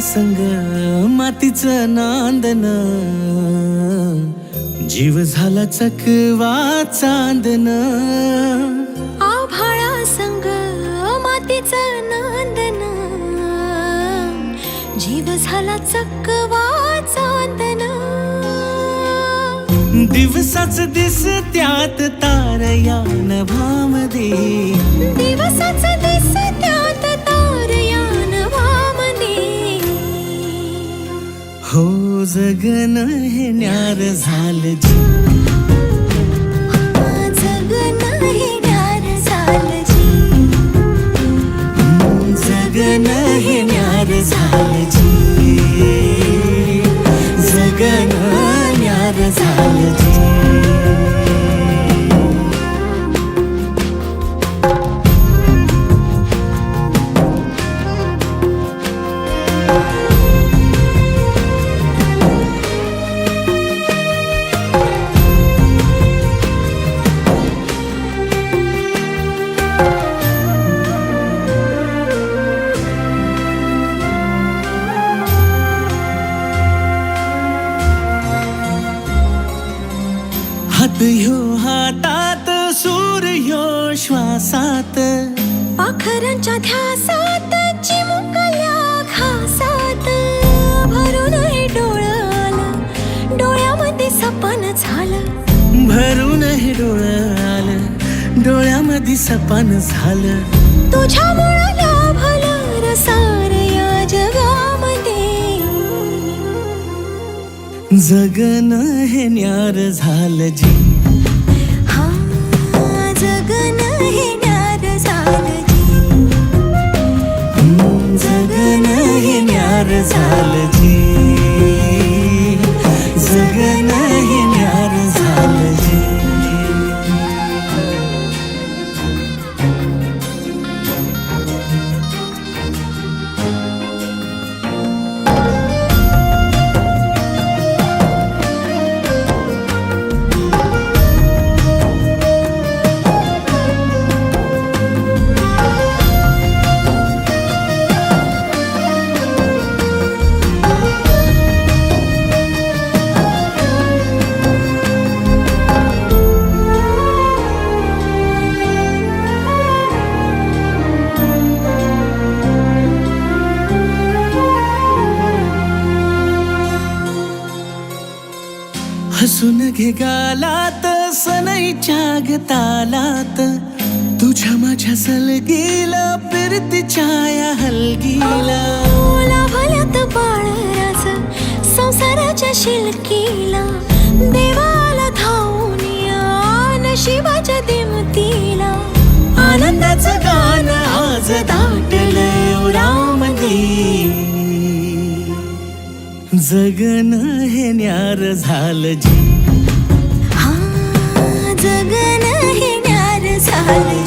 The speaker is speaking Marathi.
संग मातीचं नांदन, जीव झाला चकवा चांदन. आभाळा संग मातीचं नांदन, जीव झाला चकवा चांदन. दिवसाच दिस त्यात तारया नभामध्ये, दिवसाच दिस त्यात तारया नभामध्ये. हो जगन हे न्यार झालं जी, जगन हे न्यार झालं जी. जगन हे न्यार झालं जी, जगन न्यार झालं जी. हात ह्यो हातात, सूर ह्यो श्वासात, पाखरांच्या ध्यासात, चिमुकल्या घासात. भरून हे डोळं आलं, डोळ्यामध्ये सपन झालं. भरून हे डोळं आलं, डोळ्यामध्ये सपन झालं. तुझ्यामुळं लाभलं रसार या जगामध्ये. जगन हे न्यार झालं जी, हा जगन हे न्यार झालं जी. जगन हे न्यार झालं जी, जगन हे न्यार झालं जी. हसून घे गालात, सनईच्या गतालात, तुझ्या माझ्या सलगीला, फिरतीच्या या हलगीला. लाभल्यात बाळराज संसाराच्या शिलकीला. देवाला धावून या नशिबाच्या दिमतीला. आनंदाचं गाणं आज दाटलं उरामध्ये. जगन हे न्यार झालं जी, हा जगन हे न्यार झालं.